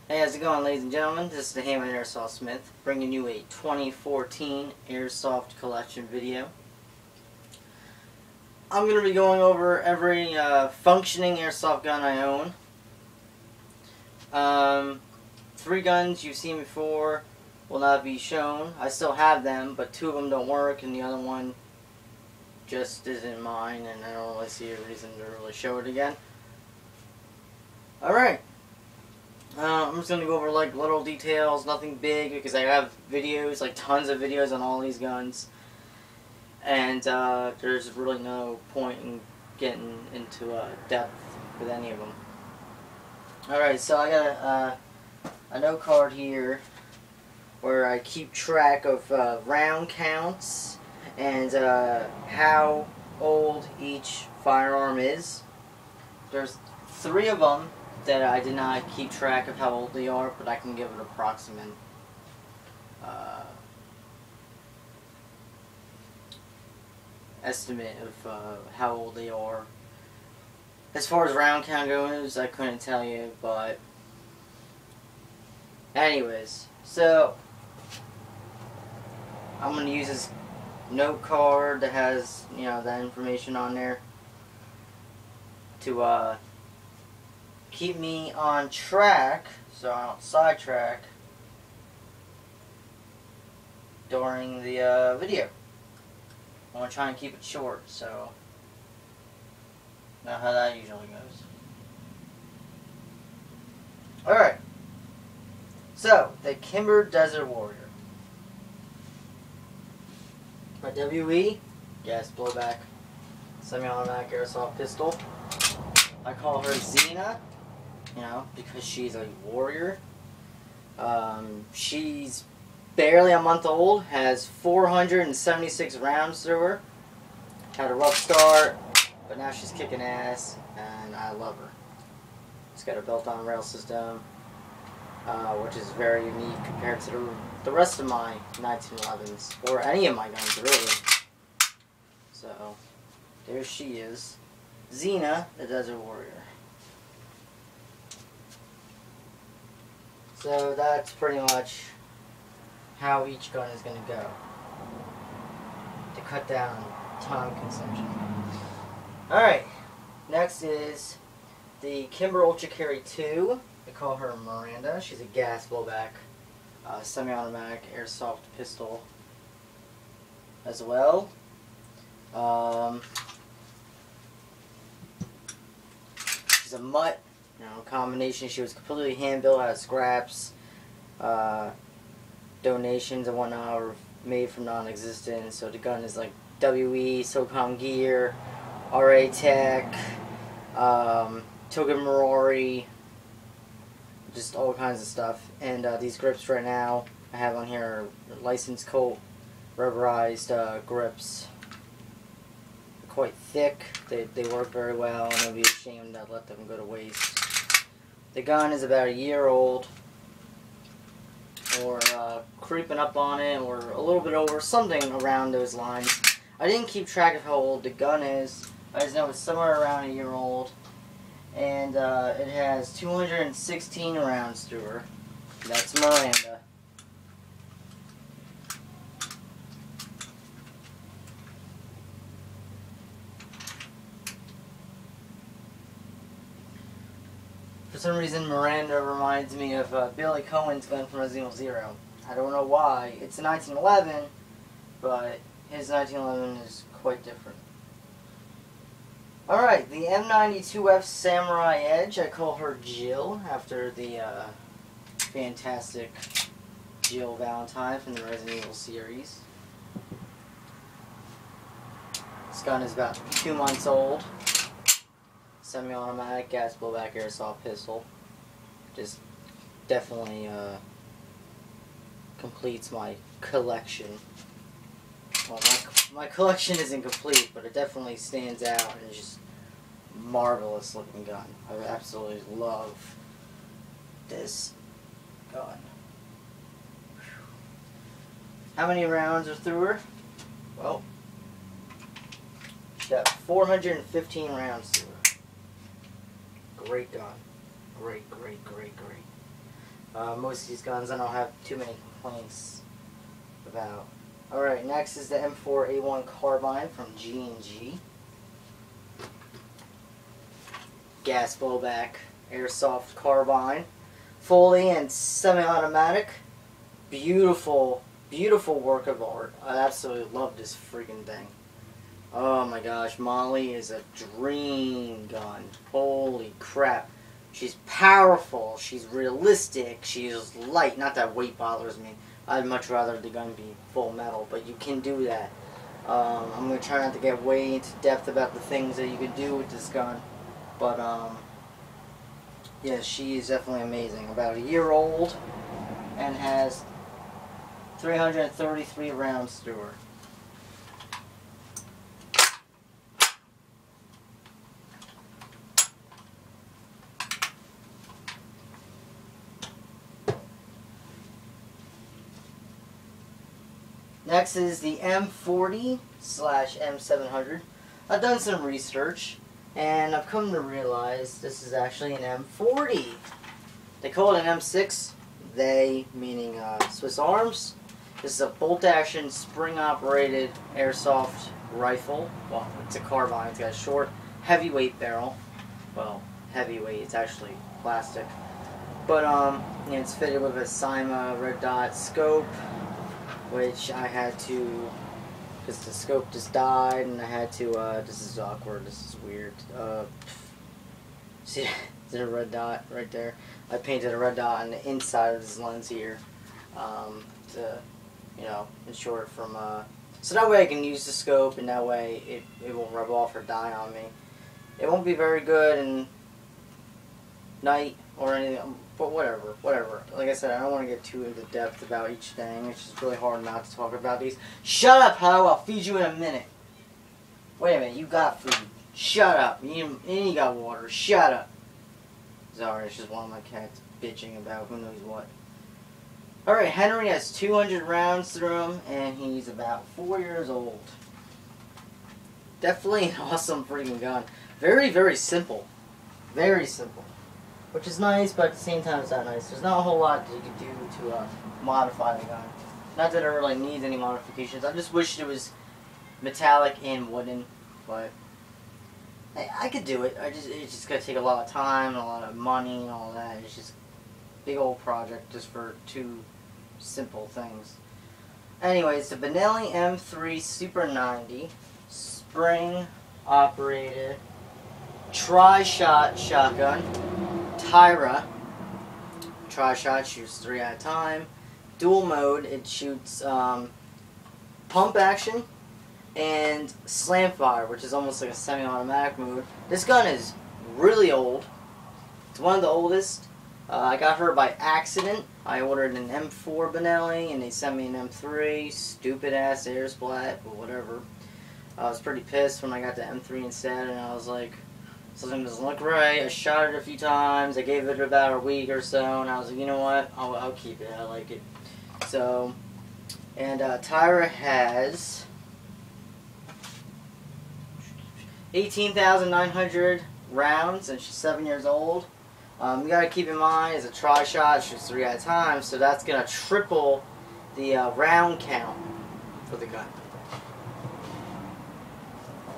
Hey, how's it going, ladies and gentlemen? This is the Hammer Airsoft Smith, bringing you a 2014 Airsoft Collection video. I'm going to be going over every functioning airsoft gun I own. 3 guns you've seen before will not be shown. I still have them, but 2 of them don't work, and the other one just isn't mine, and I don't really see a reason to really show it again. Alright. I'm just going to go over like little details, nothing big, because I have videos, like tons of videos on all these guns. And there's really no point in getting into depth with any of them. Alright, so I got a note card here where I keep track of round counts and how old each firearm is. There's 3 of them that I did not keep track of how old they are, but I can give an approximate estimate of how old they are. As far as round count goes, I couldn't tell you, but anyways, so I'm going to use this note card that has, you know, that information on there to keep me on track so I don't sidetrack during the video. I want to try and keep it short, so know how that usually goes. Alright, so the Kimber Desert Warrior. My WE, gas blowback, semi-automatic airsoft pistol. I call her Xena, you know, because she's a warrior. She's barely a month old, has 476 rounds through her. Had a rough start, but now she's kicking ass, and I love her. It's got a built-on rail system, which is very unique compared to the rest of my 1911s, or any of my guns, really. So, there she is. Xena, the Desert Warrior. So that's pretty much how each gun is going to go, to cut down time consumption. Alright, next is the Kimber Ultra Carry 2. I call her Miranda. She's a gas blowback, semi-automatic airsoft pistol as well. She's a mutt, you know, combination. She was completely hand-built out of scraps. Donations and whatnot were made from non-existent, so the gun is like WE, SOCOM gear, RA Tech, Token Marori, just all kinds of stuff. And these grips right now I have on here are licensed Colt rubberized grips. They're quite thick, they work very well, and I'd be ashamed to let them go to waste. The gun is about a year old, or creeping up on it, or a little bit over, something around those lines. I didn't keep track of how old the gun is. I just know it's somewhere around a year old, and it has 216 rounds through her. That's Miranda. For some reason, Miranda reminds me of Billy Cohen's gun from Resident Evil 0. I don't know why. It's a 1911, but his 1911 is quite different. Alright, the M92F Samurai Edge. I call her Jill, after the fantastic Jill Valentine from the Resident Evil series. This gun is about 2 months old. Semi-automatic gas blowback airsoft pistol. Just definitely completes my collection. Well, my collection isn't complete, but it definitely stands out and is just marvelous looking gun. I absolutely love this gun. How many rounds are through her? Well, she got 415 rounds through her. Great gun. Great, great, great, great. Most of these guns I don't have too many complaints about. Alright, next is the M4A1 carbine from G&G. Gas blowback airsoft carbine. Fully and semi-automatic. Beautiful, beautiful work of art. I absolutely love this freaking thing. Oh my gosh, Molly is a dream gun. Holy crap. She's powerful, she's realistic, she's light. Not that weight bothers me. I'd much rather the gun be full metal, but you can do that. I'm going to try not to get way into depth about the things that you could do with this gun. But, yeah, she is definitely amazing. About a year old and has 333 rounds through her. Next is the M40/M700. I've done some research, and I've come to realize this is actually an M40. They call it an M6, they meaning Swiss Arms. This is a bolt-action, spring-operated airsoft rifle. Well, it's a carbine. It's got a short, heavyweight barrel. Well, heavyweight. It's actually plastic. But, you know, it's fitted with a Cyma red dot scope, which I had to, because the scope just died, and I had to, this is awkward, this is weird, see, there's a red dot right there. I painted a red dot on the inside of this lens here, to, you know, ensure it from, so that way I can use the scope, and that way it won't rub off or die on me. It won't be very good in night or anything, but whatever. Like I said, I don't want to get too into depth about each thing. It's just really hard not to talk about these. Shut up, Ho! I'll feed you in a minute. Wait a minute, you got food. Shut up. And you got water. Shut up. Sorry, it's just one of my cats bitching about who knows what. Alright, Henry has 200 rounds through him, and he's about 4 years old. Definitely an awesome freaking gun. Very, very simple. Very simple. Which is nice, but at the same time it's not nice. There's not a whole lot that you can do to modify the gun. Not that it really needs any modifications. I just wish it was metallic and wooden, but I could do it. It's just gonna take a lot of time, and a lot of money, and all that. It's just a big old project just for two simple things. Anyways, the Benelli M3 Super 90 spring operated tri-shot shotgun. Tyra. Tri-shot shoots 3 at a time. Dual mode, it shoots pump action and slam fire, which is almost like a semi-automatic mode. This gun is really old. It's one of the oldest. I got her by accident. I ordered an M4 Benelli and they sent me an M3. Stupid ass air splat, but whatever. I was pretty pissed when I got the M3 instead, and I was like, something doesn't look right. I shot it a few times. I gave it about a week or so, and I was like, you know what? I'll keep it. I like it. So, and Tyra has 18,900 rounds, and she's 7 years old. You gotta keep in mind, it's a tri-shot, shoots 3 at a time, so that's gonna triple the round count for the gun.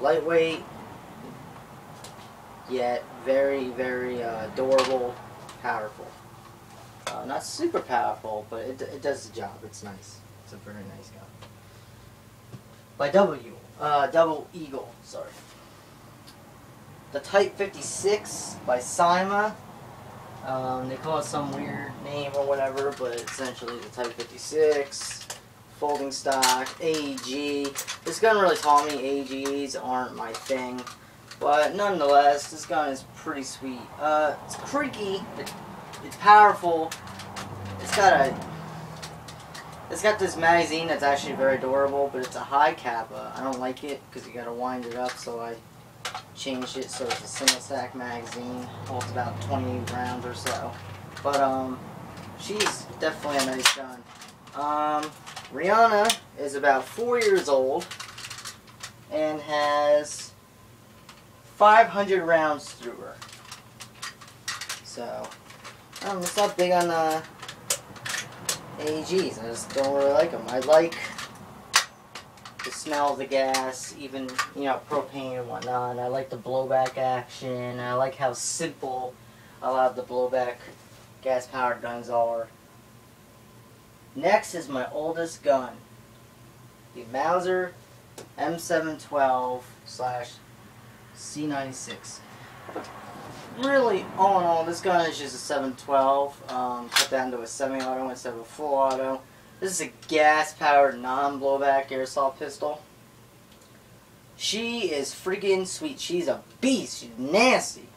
Lightweight, yet very, very durable, powerful. Not super powerful, but it does the job. It's nice. It's a very nice gun. By Double Eagle, sorry. The Type 56 by Cyma. They call it some weird name or whatever, but essentially the Type 56. Folding stock, AEG. This gun really taught me AEGs aren't my thing. But nonetheless, this gun is pretty sweet. It's creaky. It's powerful. It's got this magazine that's actually very durable, but it's a high kappa. I don't like it because you gotta wind it up, so I changed it so it's a single stack magazine. Holds about 20 rounds or so. But she's definitely a nice gun. Rihanna is about 4 years old and has 500 rounds through her. So, it's not big on AGs. I just don't really like them. I like the smell of the gas, even, you know, propane and whatnot. I like the blowback action. I like how simple a lot of the blowback gas-powered guns are. Next is my oldest gun, the Mauser M712/C96. Really, all in all, this gun is just a 712, cut down to a semi-auto instead of a full auto. This is a gas-powered, non-blowback airsoft pistol. She is freaking sweet. She's a beast. She's nasty.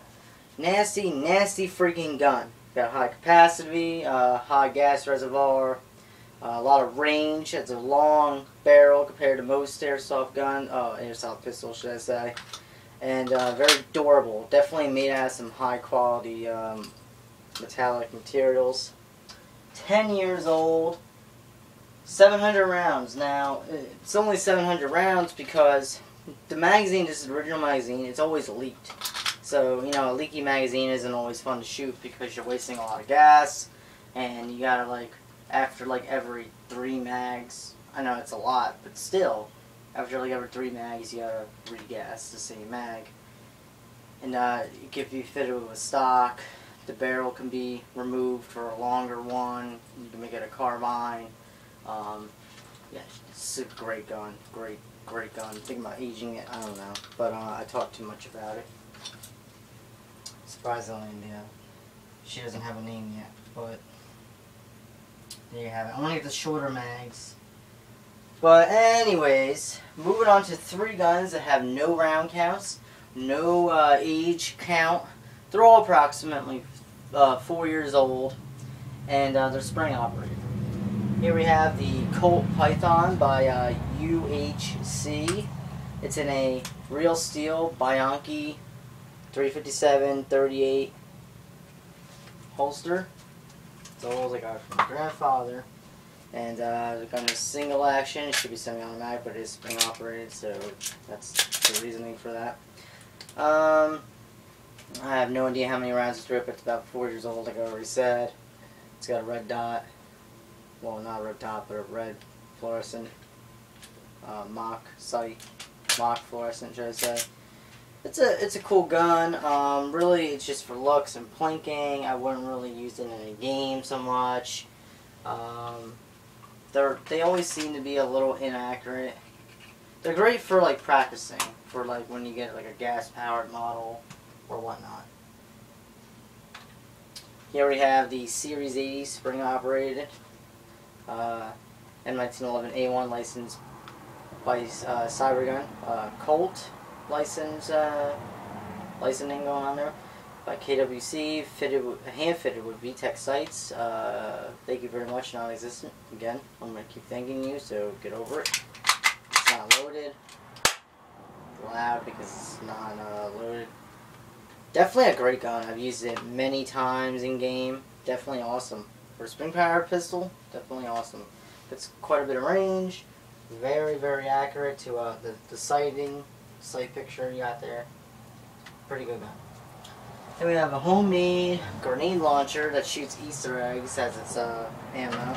Nasty, nasty freaking gun. Got high capacity, high gas reservoir, a lot of range. It's a long barrel compared to most airsoft airsoft pistols, should I say. And very durable. Definitely made out of some high quality metallic materials. 10 years old. 700 rounds. Now, it's only 700 rounds because the magazine, this is the original magazine, it's always leaked. So, you know, a leaky magazine isn't always fun to shoot because you're wasting a lot of gas. And you gotta, like, after, like, every 3 mags, I know it's a lot, but still, after, like, every 3 mags, you gotta re-gas the same mag. And it can be fitted with stock. The barrel can be removed for a longer one. You can make it a carbine. Yeah, it's a great gun. Great gun. Thinking about aging it, I don't know. But I talk too much about it. Surprisingly, yeah, she doesn't have a name yet. But there you have it. I want to get the shorter mags. But anyways, moving on to 3 guns that have no round counts, no age count. They're all approximately 4 years old, and they're spring operated. Here we have the Colt Python by UHC. It's in a real steel Bianchi 357/38 holster. It's old, I got it from my grandfather. And the gun is single action. It should be semi-automatic, but it is spring operated, so that's the reasoning for that. I have no idea how many rounds it's ripped. It's about 4 years old, like I already said. It's got a red dot. Well, not a red dot, but a red fluorescent mock sight. Mock fluorescent, should I say. It's a cool gun. Really, it's just for looks and plinking. I wouldn't really use it in a game so much. They always seem to be a little inaccurate. They're great for like practicing, for like when you get like a gas-powered model or whatnot. Here we have the Series 80 spring-operated M1911A1 licensed by Cybergun. Colt licensing going on there by KWC, hand-fitted with VTech sights. Thank you very much, non-existent. Again, I'm going to keep thanking you, so get over it. It's not loaded. Loud because it's not loaded. Definitely a great gun. I've used it many times in game. Definitely awesome. For a spring-powered pistol, definitely awesome. It's quite a bit of range. Very, very accurate to the sight picture you got there. Pretty good gun. Then we have a homemade grenade launcher that shoots Easter eggs as its ammo.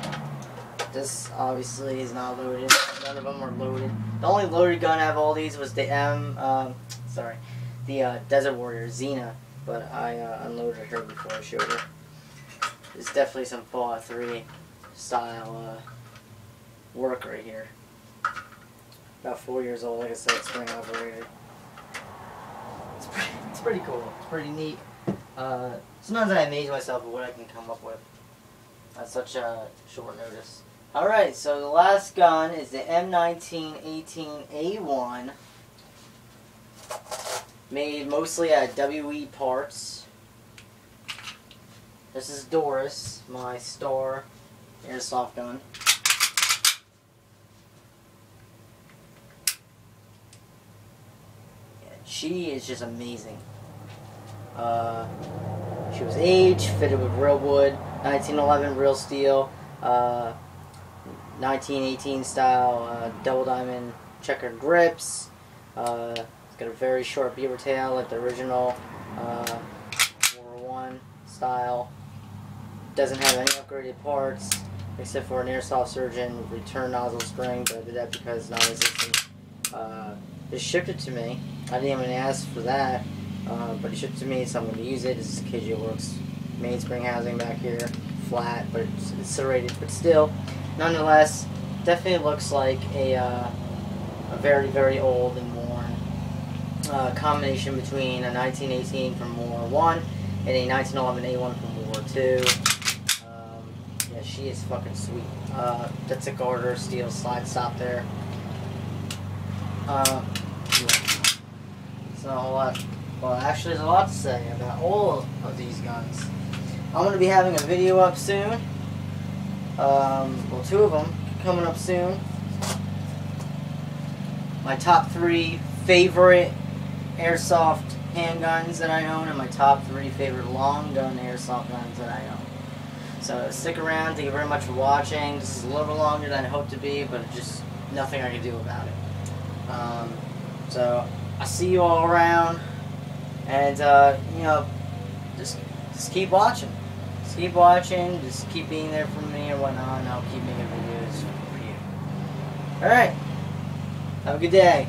This obviously is not loaded. None of them are loaded. The only loaded gun out of all these was the Desert Warrior Xena, but I unloaded her before I showed her. It's definitely some Fallout 3 style work right here. About 4 years old, like I said, spring operated. It's pretty cool. It's pretty neat. Sometimes I amaze myself at what I can come up with at such a short notice. Alright, so the last gun is the M1918A1, made mostly out of WE parts. This is Doris, my star airsoft gun. Yeah, she is just amazing. She was aged, fitted with real wood, 1911 real steel, 1918 style double diamond checkered grips. It's got a very short beaver tail like the original World War I style. Doesn't have any upgraded parts. except for an Airsoft Surgeon return nozzle spring, but I did that because non-resistant just shipped it to me. I didn't even ask for that, but he shipped it to me, so I'm going to use it. This is KJ Works mainspring housing back here, flat, but it's serrated, but still, nonetheless, definitely looks like a very, very old and worn combination between a 1918 from World War One and a 1911 A1 from World War Two. Yeah, she is fucking sweet. That's a garter steel slide stop there. Yeah. It's not a whole lot. Well, actually, there's a lot to say about all of these guns. I'm going to be having a video up soon. Well, 2 of them coming up soon. My top 3 favorite airsoft handguns that I own, and my top 3 favorite long gun airsoft guns that I own. So stick around. Thank you very much for watching. This is a little longer than I hoped to be, but just nothing I can do about it. So I'll see you all around, and you know, just keep watching. Just keep watching. Just keep being there for me and whatnot, and I'll keep making videos for you. All right. Have a good day.